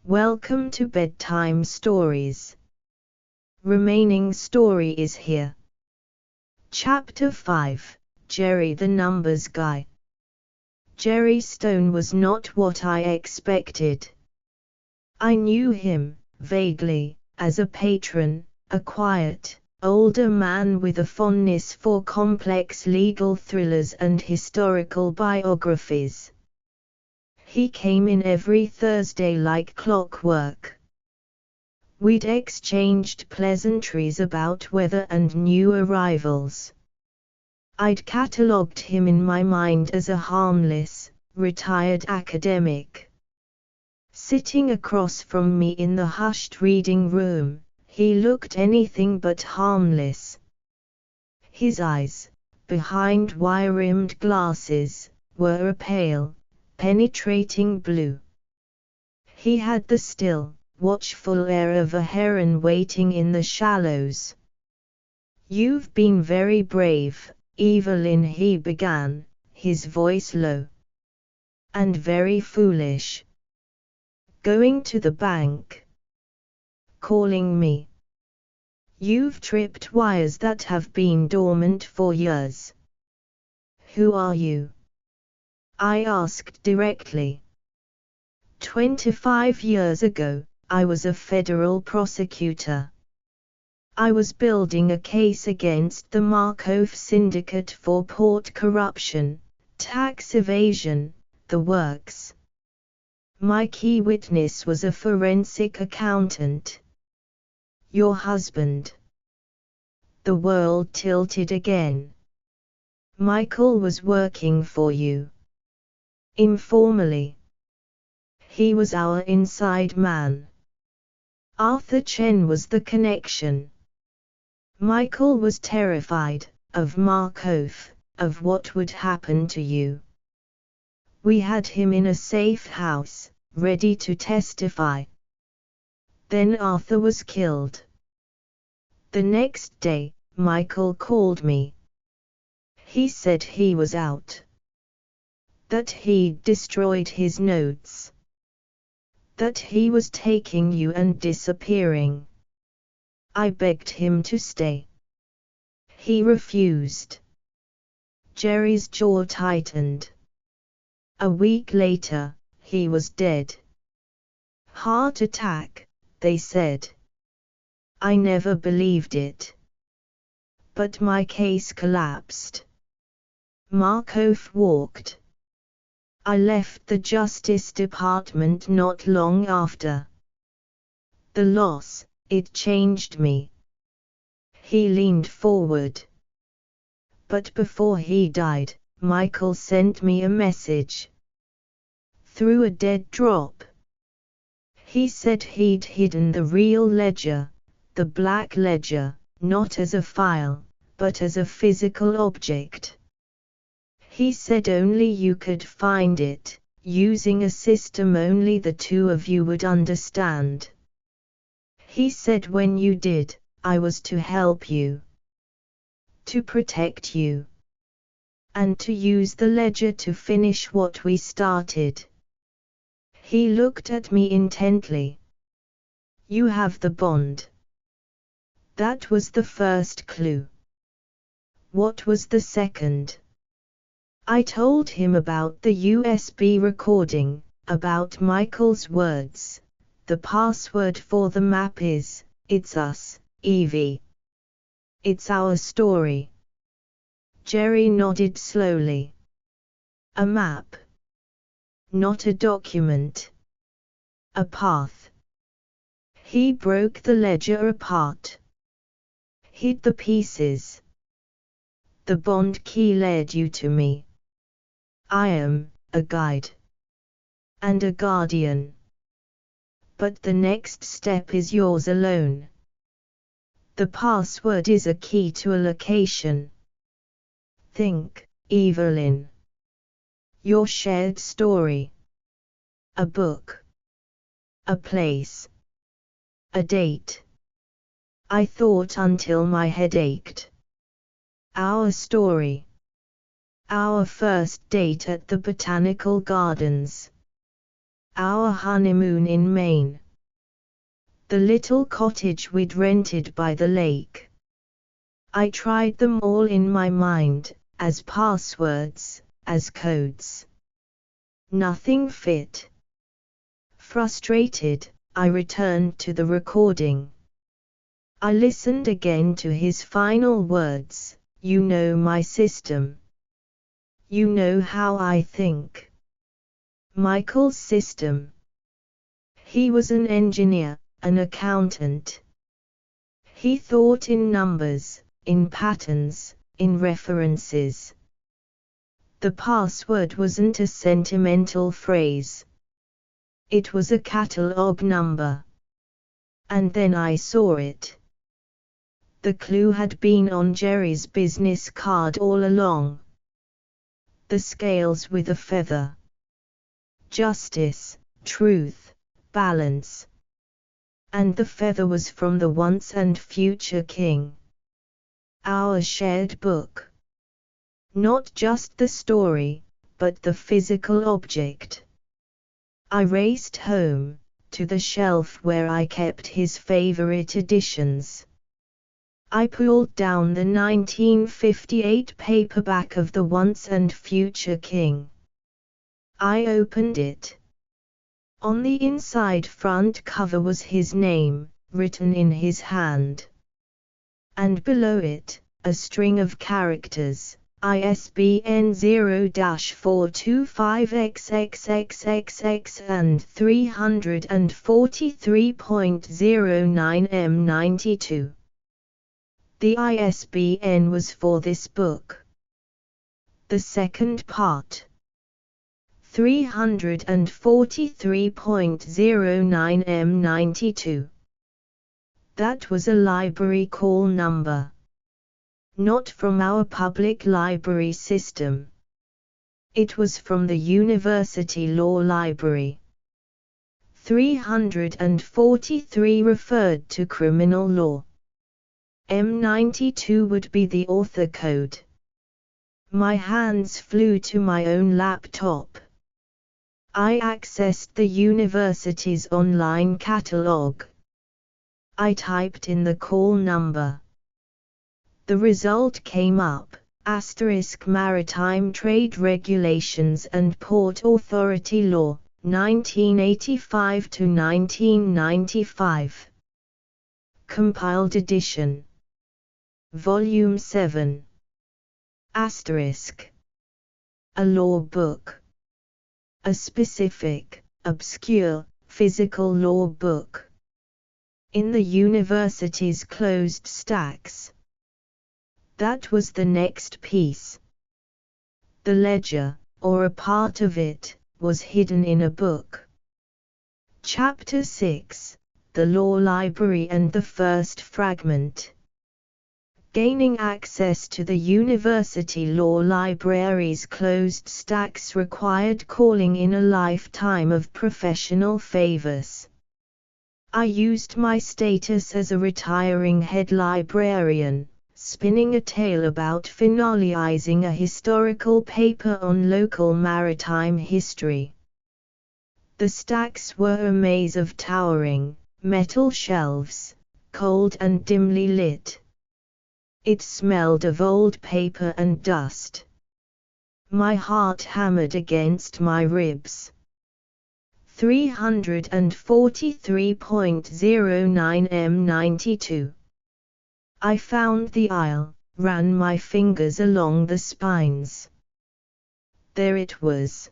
Welcome to Bedtime Stories. Remaining story is here. Chapter 5, Jerry the Numbers Guy. Jerry Stone was not what I expected. I knew him, vaguely, as a patron, a quiet, older man with a fondness for complex legal thrillers and historical biographies. He came in every Thursday like clockwork. We'd exchanged pleasantries about weather and new arrivals. I'd catalogued him in my mind as a harmless, retired academic. Sitting across from me in the hushed reading room, he looked anything but harmless. His eyes, behind wire-rimmed glasses, were a pale, penetrating blue. He had the still, watchful air of a heron waiting in the shallows. "You've been very brave, Evelyn," he began, his voice low. "And very foolish. Going to the bank. Calling me. You've tripped wires that have been dormant for years. Who are you?" I asked directly. 25 years ago, I was a federal prosecutor. I was building a case against the Markov Syndicate for port corruption, tax evasion, the works. My key witness was a forensic accountant. Your husband. The world tilted again. Michael was working for you. Informally. He was our inside man. Arthur Chen was the connection. Michael was terrified, of Markov, of what would happen to you. We had him in a safe house, ready to testify. Then Arthur was killed. The next day, Michael called me. He said he was out. That he'd destroyed his notes. That he was taking you and disappearing. I begged him to stay. He refused. Jerry's jaw tightened. A week later, he was dead. Heart attack, they said. I never believed it. But my case collapsed. Markov walked. I left the Justice Department not long after. The loss, it changed me. He leaned forward. But before he died, Michael sent me a message. Through a dead drop. He said he'd hidden the real ledger, the black ledger, not as a file, but as a physical object. He said only you could find it, using a system only the two of you would understand. He said when you did, I was to help you. To protect you. And to use the ledger to finish what we started. He looked at me intently. You have the bond. That was the first clue. What was the second? I told him about the USB recording, about Michael's words. The password for the map is, "It's us, Evie. It's our story." Jerry nodded slowly. A map. Not a document. A path. He broke the ledger apart. Hid the pieces. The bond key led you to me. I am a guide. And a guardian. But the next step is yours alone. The password is a key to a location. Think, Evelyn. Your shared story. A book. A place. A date. I thought until my head ached. Our story. Our first date at the Botanical Gardens. Our honeymoon in Maine. The little cottage we'd rented by the lake. I tried them all in my mind, as passwords, as codes. Nothing fit. Frustrated, I returned to the recording. I listened again to his final words, "You know my system. You know how I think." Michael's system. He was an engineer, an accountant. He thought in numbers, in patterns, in references. The password wasn't a sentimental phrase. It was a catalog number. And then I saw it. The clue had been on Jerry's business card all along. The scales with a feather. Justice, truth, balance. And the feather was from the once and future king. Our shared book. Not just the story, but the physical object. I raced home, to the shelf where I kept his favorite editions. I pulled down the 1958 paperback of The Once and Future King. I opened it. On the inside front cover was his name, written in his hand. And below it, a string of characters, ISBN 0-425XXXXX and 343.09M92. The ISBN was for this book. The second part. 343.09M92. That was a library call number. Not from our public library system. It was from the University Law Library. 343 referred to criminal law. M92 would be the author code. My hands flew to my own laptop. I accessed the university's online catalog. I typed in the call number. The result came up, Maritime Trade Regulations and Port Authority Law, 1985 to 1995. Compiled edition. Volume 7. A law book. A specific, obscure, physical law book. In the university's closed stacks. That was the next piece. The ledger, or a part of it, was hidden in a book. Chapter 6, The Law Library and the First Fragment. Gaining access to the University Law Library's closed stacks required calling in a lifetime of professional favors. I used my status as a retiring head librarian, spinning a tale about finalizing a historical paper on local maritime history. The stacks were a maze of towering, metal shelves, cold and dimly lit. It smelled of old paper and dust. My heart hammered against my ribs. 343.09M92. I found the aisle, ran my fingers along the spines. There it was.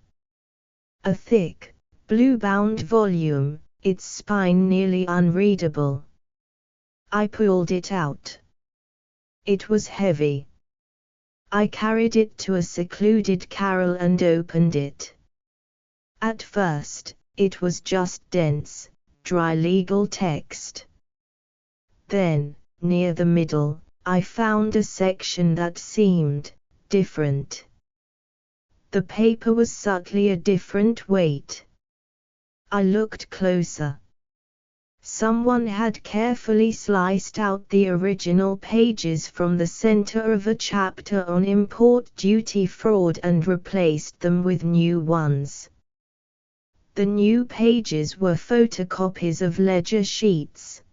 A thick, blue-bound volume, its spine nearly unreadable. I pulled it out. It was heavy. I carried it to a secluded carrel and opened it. At first, it was just dense, dry legal text. Then, near the middle, I found a section that seemed different. The paper was subtly a different weight. I looked closer. Someone had carefully sliced out the original pages from the center of a chapter on import duty fraud and replaced them with new ones. The new pages were photocopies of ledger sheets.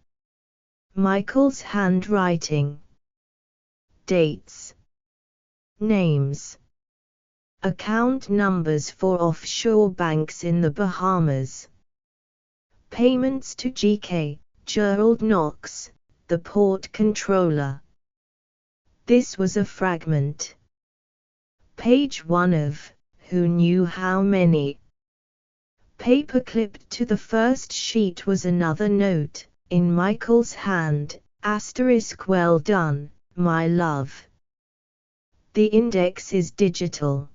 Michael's handwriting. Dates. Names. Account numbers for offshore banks in the Bahamas. Payments to G.K. Gerald Knox, the port controller. This was a fragment. Page 1 of Who Knew How Many. Paper-clipped to the first sheet was another note, in Michael's hand, * well done, my love. The index is digital.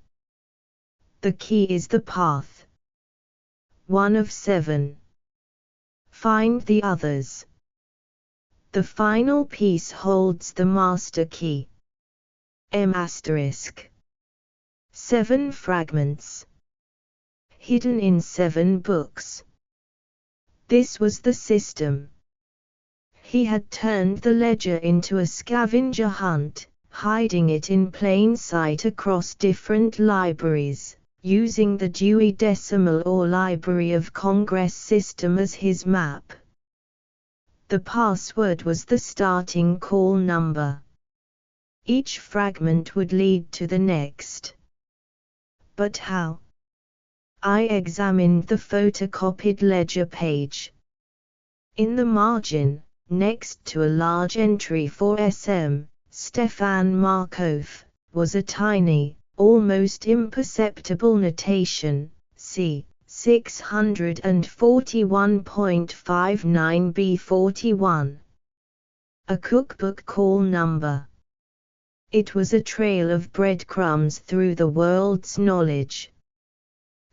The key is the path. 1 of 7. Find the others. The final piece holds the master key. M**. 7 fragments. Hidden in 7 books. This was the system. He had turned the ledger into a scavenger hunt, hiding it in plain sight across different libraries, using the Dewey Decimal or Library of Congress system as his map. The password was the starting call number. Each fragment would lead to the next. But how? I examined the photocopied ledger page. In the margin, next to a large entry for SM, Stefan Markov, was a tiny, almost imperceptible notation, c. 641.59b41. A cookbook call number. It was a trail of breadcrumbs through the world's knowledge.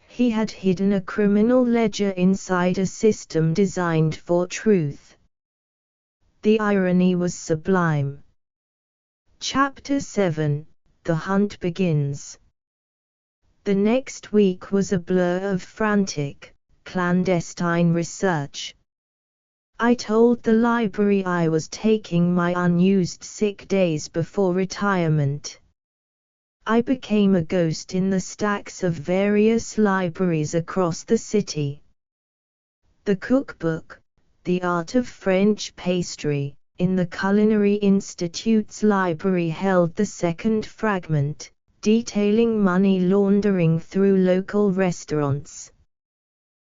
He had hidden a criminal ledger inside a system designed for truth. The irony was sublime. Chapter 7, The Hunt Begins. The next week was a blur of frantic, clandestine research. I told the library I was taking my unused sick days before retirement. I became a ghost in the stacks of various libraries across the city. The cookbook, The Art of French Pastry, in the Culinary Institute's library held the second fragment, detailing money laundering through local restaurants.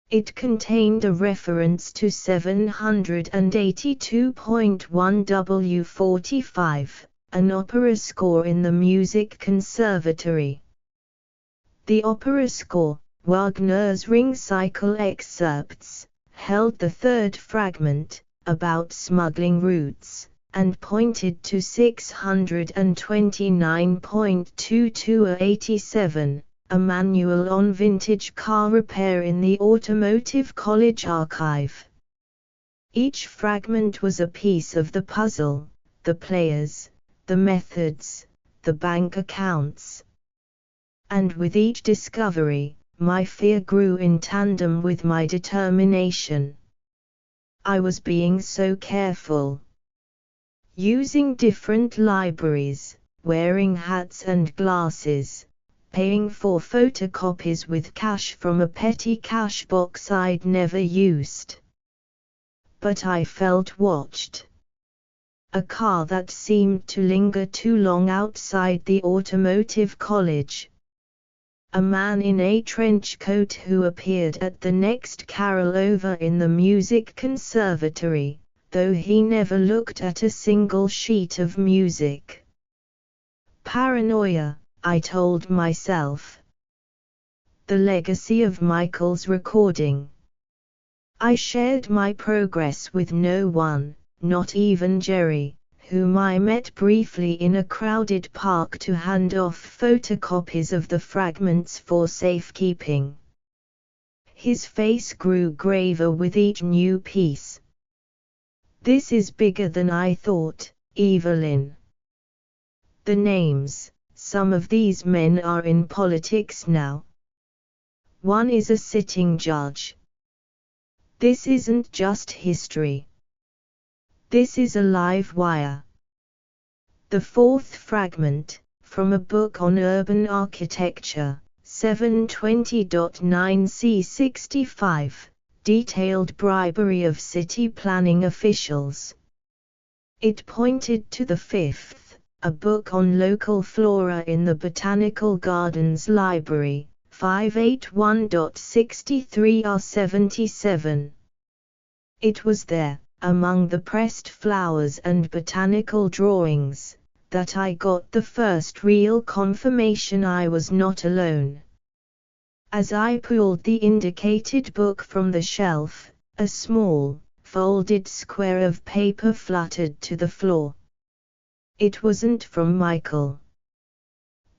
It contained a reference to 782.1 W45. An opera score in the Music Conservatory. The opera score, Wagner's Ring Cycle excerpts, held the third fragment, about smuggling routes, and pointed to 629.2287, a manual on vintage car repair in the Automotive College archive. Each fragment was a piece of the puzzle, the players, the methods, the bank accounts. And with each discovery, my fear grew in tandem with my determination. I was being so careful. Using different libraries, wearing hats and glasses, paying for photocopies with cash from a petty cash box I'd never used. But I felt watched. A car that seemed to linger too long outside the Automotive College. A man in a trench coat who appeared at the next carol over in the Music Conservatory, though he never looked at a single sheet of music. Paranoia, I told myself. The legacy of Michael's recording. I shared my progress with no one. Not even Jerry, whom I met briefly in a crowded park to hand off photocopies of the fragments for safekeeping. His face grew graver with each new piece. This is bigger than I thought, Evelyn. The names, some of these men are in politics now. One is a sitting judge. This isn't just history. This is a live wire. The fourth fragment, from a book on urban architecture, 720.9c65, detailed bribery of city planning officials. It pointed to the fifth, a book on local flora in the Botanical Gardens Library, 581.63r77. It was there, among the pressed flowers and botanical drawings, that I got the first real confirmation I was not alone. As I pulled the indicated book from the shelf, a small, folded square of paper fluttered to the floor. It wasn't from Michael.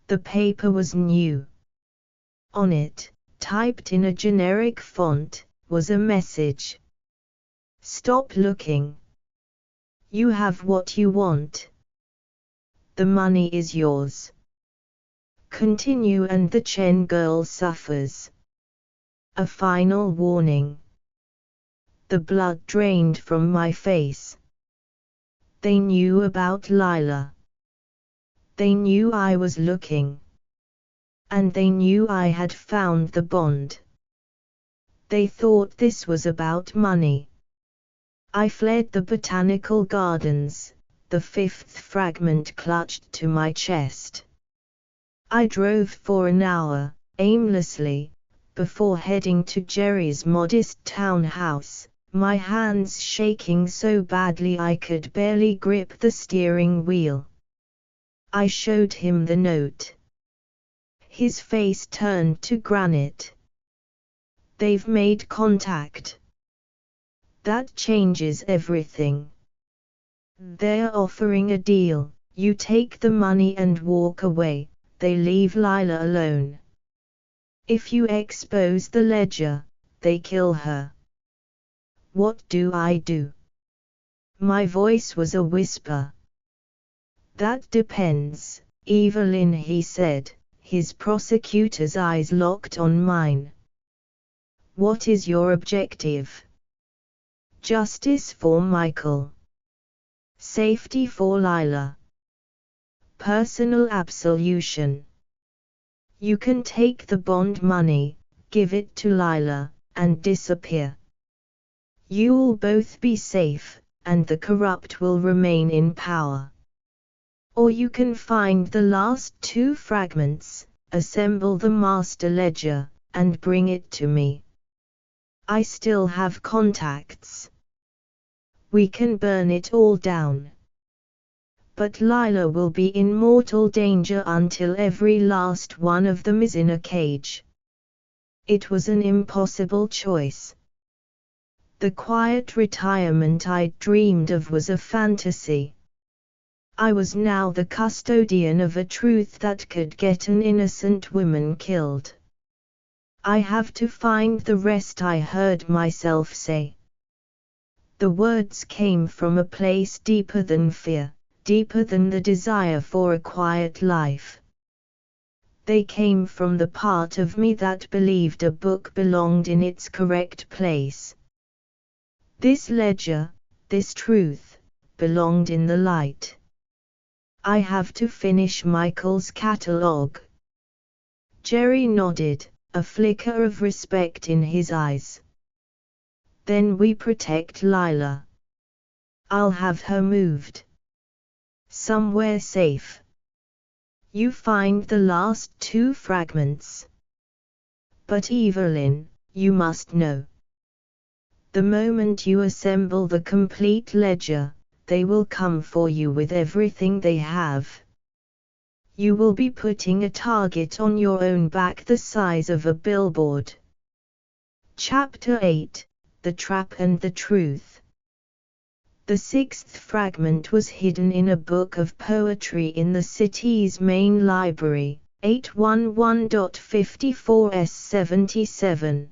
The paper was new. On it, typed in a generic font, was a message. Stop looking. You have what you want. The money is yours. Continue and the Chen girl suffers. A final warning. The blood drained from my face. They knew about Lila. They knew I was looking. And they knew I had found the bond. They thought this was about money. I fled the botanical gardens, the fifth fragment clutched to my chest. I drove for an hour, aimlessly, before heading to Jerry's modest townhouse, my hands shaking so badly I could barely grip the steering wheel. I showed him the note. His face turned to granite. They've made contact. That changes everything. They're offering a deal, you take the money and walk away, they leave Lila alone. If you expose the ledger, they kill her. What do I do? My voice was a whisper. That depends, Evelyn, he said, his prosecutor's eyes locked on mine. What is your objective? Justice for Michael. Safety for Lila. Personal absolution. You can take the bond money, give it to Lila, and disappear. You'll both be safe, and the corrupt will remain in power. Or you can find the last two fragments, assemble the master ledger, and bring it to me. I still have contacts. We can burn it all down. But Lila will be in mortal danger until every last one of them is in a cage. It was an impossible choice. The quiet retirement I'd dreamed of was a fantasy. I was now the custodian of a truth that could get an innocent woman killed. I have to find the rest, I heard myself say. The words came from a place deeper than fear, deeper than the desire for a quiet life. They came from the part of me that believed a book belonged in its correct place. This ledger, this truth, belonged in the light. I have to finish Michael's catalogue. Jerry nodded, a flicker of respect in his eyes. Then we protect Lila. I'll have her moved. Somewhere safe. You find the last two fragments. But Evelyn, you must know. The moment you assemble the complete ledger, they will come for you with everything they have. You will be putting a target on your own back the size of a billboard. Chapter 8, The Trap and the Truth. The sixth fragment was hidden in a book of poetry in the city's main library, 811.54s77.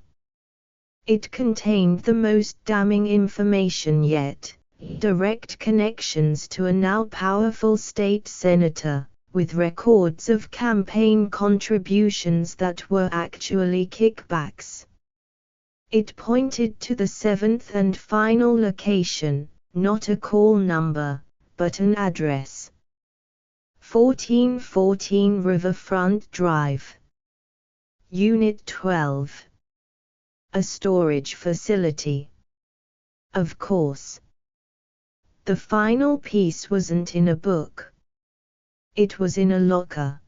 It contained the most damning information yet, direct connections to a now powerful state senator, with records of campaign contributions that were actually kickbacks. It pointed to the seventh and final location, not a call number, but an address. 1414 Riverfront Drive. Unit 12. A storage facility. Of course. The final piece wasn't in a book. It was in a locker.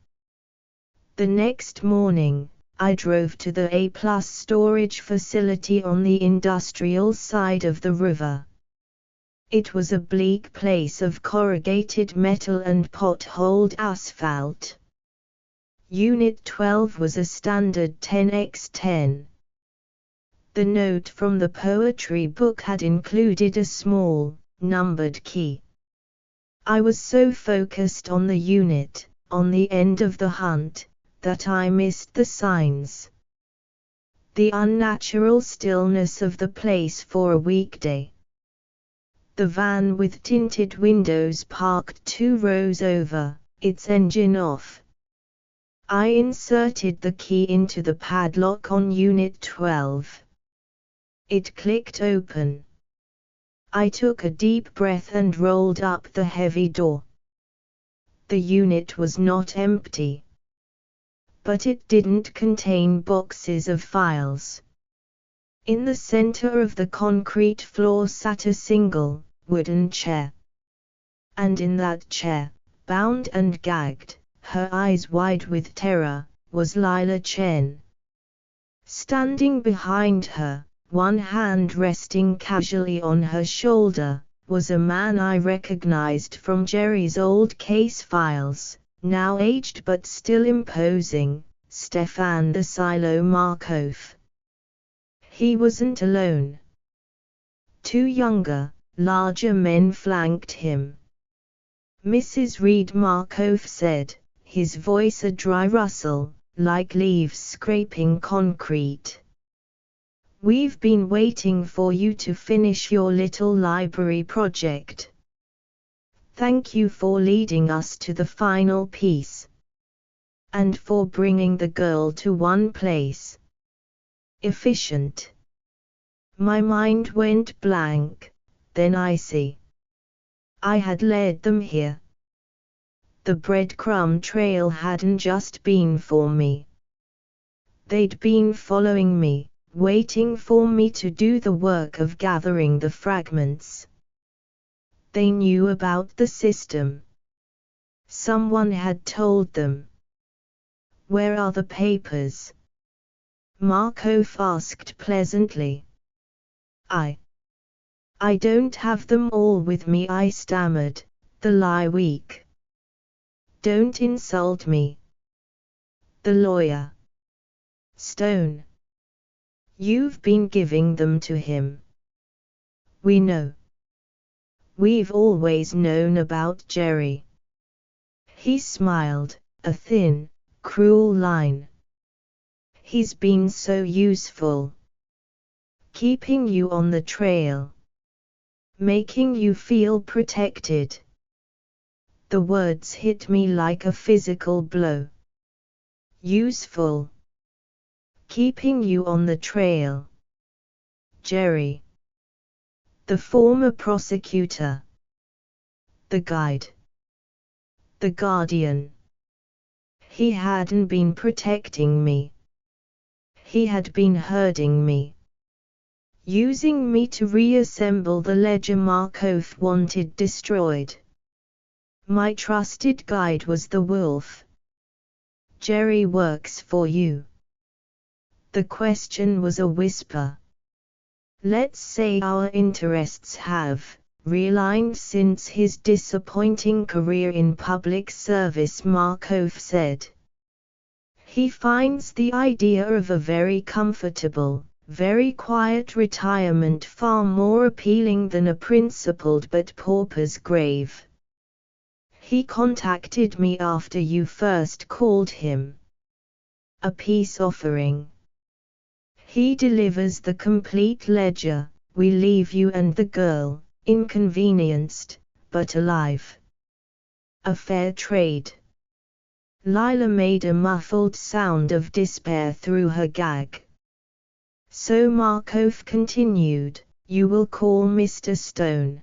The next morning, I drove to the A+ storage facility on the industrial side of the river. It was a bleak place of corrugated metal and potholed asphalt. Unit 12 was a standard 10x10. The note from the poetry book had included a small, numbered key. I was so focused on the unit, on the end of the hunt, that I missed the signs. The unnatural stillness of the place for a weekday. The van with tinted windows parked 2 rows over, its engine off. I inserted the key into the padlock on Unit 12. It clicked open. I took a deep breath and rolled up the heavy door. The unit was not empty. But it didn't contain boxes of files. In the center of the concrete floor sat a single, wooden chair. And in that chair, bound and gagged, her eyes wide with terror, was Lila Chen. Standing behind her, one hand resting casually on her shoulder, was a man I recognized from Jerry's old case files, now aged but still imposing, Stefan the Silo Markov. He wasn't alone. 2 younger, larger men flanked him. Mrs. Reed Markov said, his voice a dry rustle, like leaves scraping concrete. "We've been waiting for you to finish your little library project. Thank you for leading us to the final piece. And for bringing the girl to one place. Efficient." My mind went blank, then I see. I had led them here. The breadcrumb trail hadn't just been for me. They'd been following me, waiting for me to do the work of gathering the fragments. They knew about the system. Someone had told them. "Where are the papers?" Markov asked pleasantly. I don't have them all with me," I stammered, the lie weak. "Don't insult me." "The lawyer. Stone. You've been giving them to him." "We know. We've always known about Jerry." He smiled, a thin, cruel line. "He's been so useful. Keeping you on the trail. Making you feel protected." The words hit me like a physical blow. Useful. Keeping you on the trail. Jerry. The former prosecutor. The guide. The guardian. He hadn't been protecting me. He had been herding me. Using me to reassemble the ledger Markov wanted destroyed. My trusted guide was the wolf. "Jerry works for you." The question was a whisper. "Let's say our interests have realigned since his disappointing career in public service," Markov said. "He finds the idea of a very comfortable, very quiet retirement far more appealing than a principled but pauper's grave. He contacted me after you first called him. A peace offering. He delivers the complete ledger, we leave you and the girl, inconvenienced, but alive. A fair trade." Lila made a muffled sound of despair through her gag. "So," Markov continued, "you will call Mr. Stone.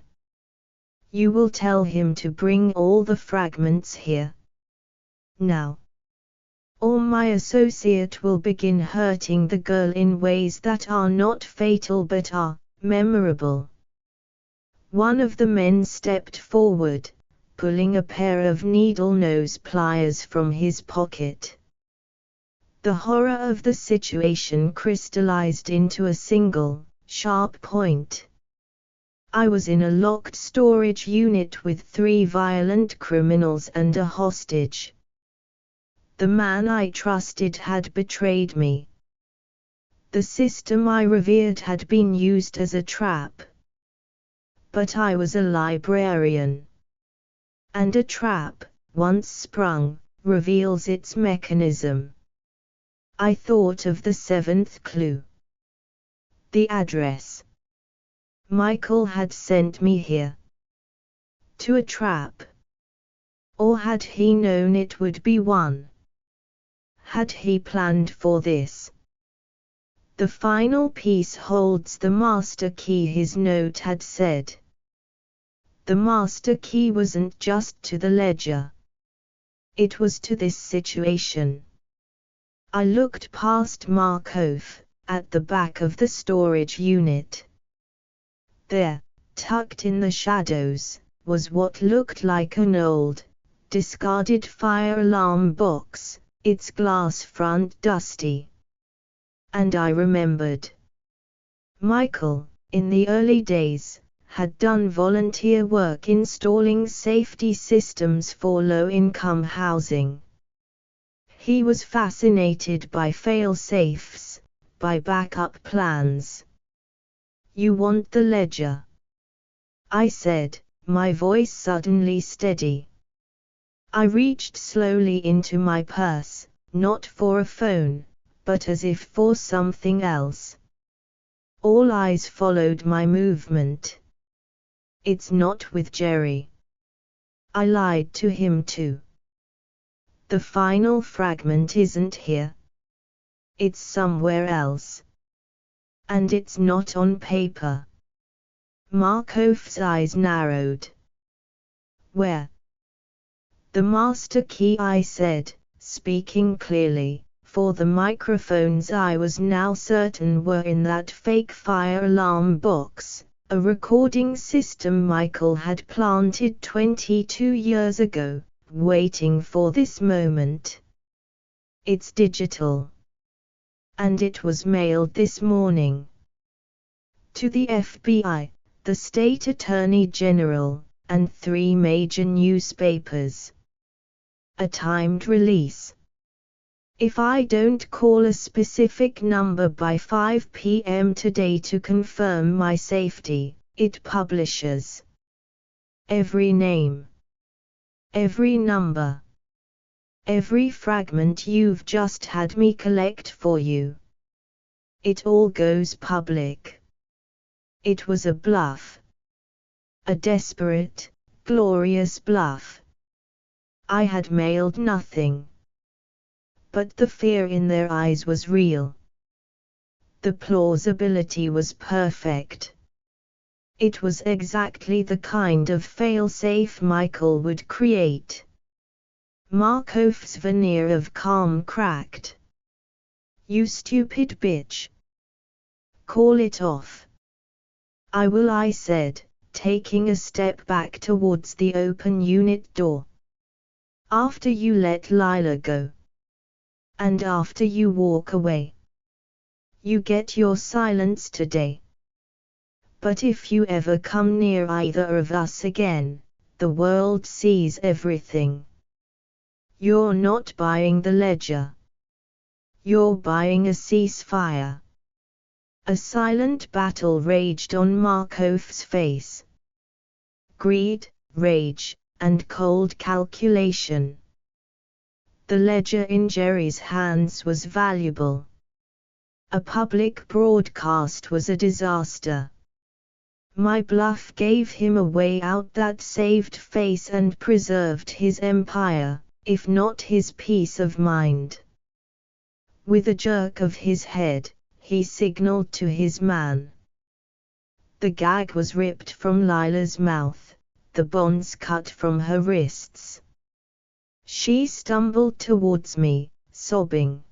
You will tell him to bring all the fragments here. Now. or my associate will begin hurting the girl in ways that are not fatal but are memorable. One of the men stepped forward, pulling a pair of needle-nose pliers from his pocket. The horror of the situation crystallized into a single, sharp point. I was in a locked storage unit with 3 violent criminals and a hostage. The man I trusted had betrayed me. The system I revered had been used as a trap. But I was a librarian. And a trap, once sprung, reveals its mechanism. I thought of the 7th clue. The address. Michael had sent me here. To a trap. Or had he known it would be one? Had he planned for this? The final piece holds the master key, his note had said. The master key wasn't just to the ledger. It was to this situation. I looked past Markov, at the back of the storage unit. There, tucked in the shadows, was what looked like an old, discarded fire alarm box, its glass front dusty. And I remembered. Michael, in the early days, had done volunteer work installing safety systems for low-income housing. He was fascinated by fail-safes, by backup plans. You want the ledger? I said, my voice suddenly steady. I reached slowly into my purse, not for a phone, but as if for something else. All eyes followed my movement. It's not with Jerry. I lied to him too. The final fragment isn't here. It's somewhere else. And it's not on paper. Markov's eyes narrowed. Where? The master key, I said, speaking clearly, for the microphones I was now certain were in that fake fire alarm box, a recording system Michael had planted 22 years ago, waiting for this moment. It's digital. And it was mailed this morning. To the FBI, the State Attorney General, and 3 major newspapers. A timed release. If I don't call a specific number by 5 p.m. today to confirm my safety, it publishes. Every name. Every number. Every fragment you've just had me collect for you. It all goes public. It was a bluff. A desperate, glorious bluff. I had mailed nothing. But the fear in their eyes was real. The plausibility was perfect. It was exactly the kind of fail-safe Michael would create. Markov's veneer of calm cracked. You stupid bitch. Call it off. I will, I said, taking a step back towards the open unit door. After you let Lila go. And after you walk away. You get your silence today. But if you ever come near either of us again, the world sees everything. You're not buying the ledger. You're buying a ceasefire. A silent battle raged on Markov's face. Greed, rage, and cold calculation. The ledger in Jerry's hands was valuable. A public broadcast was a disaster. My bluff gave him a way out that saved face and preserved his empire, if not his peace of mind. With a jerk of his head, he signaled to his man. The gag was ripped from Lila's mouth, the bonds cut from her wrists. She stumbled towards me, sobbing.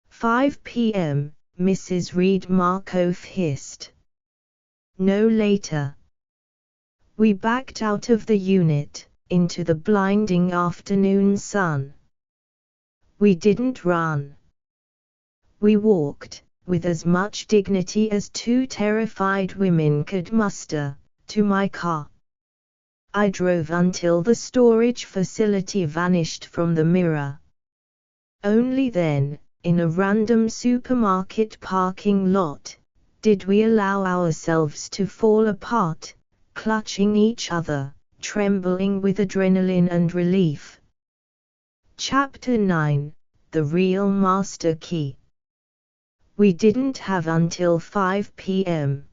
5 p.m., Mrs. Reed Markoff hissed. No later. We backed out of the unit, into the blinding afternoon sun. We didn't run. We walked, with as much dignity as two terrified women could muster, to my car. I drove until the storage facility vanished from the mirror. Only then, in a random supermarket parking lot, did we allow ourselves to fall apart, clutching each other, trembling with adrenaline and relief. Chapter 9, The Real Master Key. We didn't have until 5 p.m.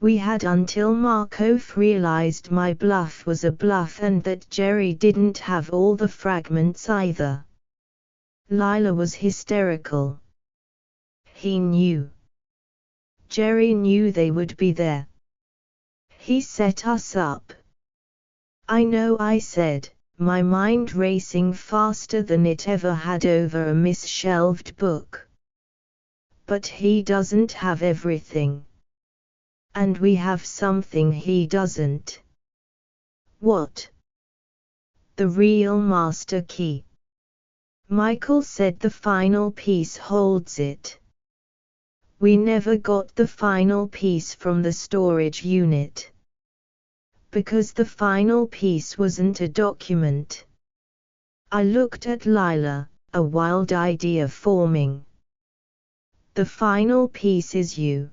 We had until Markoff realized my bluff was a bluff and that Jerry didn't have all the fragments either. Lila was hysterical. He knew. Jerry knew they would be there. He set us up. I know, I said, my mind racing faster than it ever had over a misshelved book. But he doesn't have everything. And we have something he doesn't. What? The real master key. Michael said the final piece holds it. We never got the final piece from the storage unit. Because the final piece wasn't a document. I looked at Lila, a wild idea forming. The final piece is you.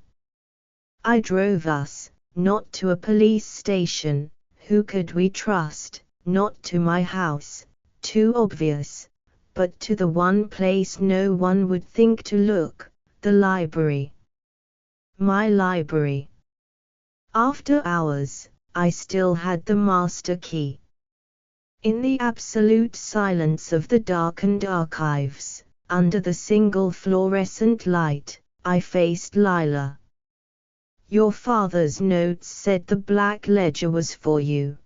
I drove us, not to a police station, who could we trust, not to my house, too obvious, but to the one place no one would think to look, the library. My library. After hours, I still had the master key. In the absolute silence of the darkened archives, under the single fluorescent light, I faced Lila. Your father's notes said the black ledger was for you.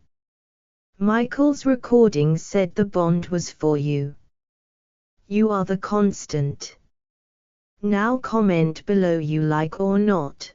Michael's recording said the bond was for you. You are the constant. Now comment below you like or not.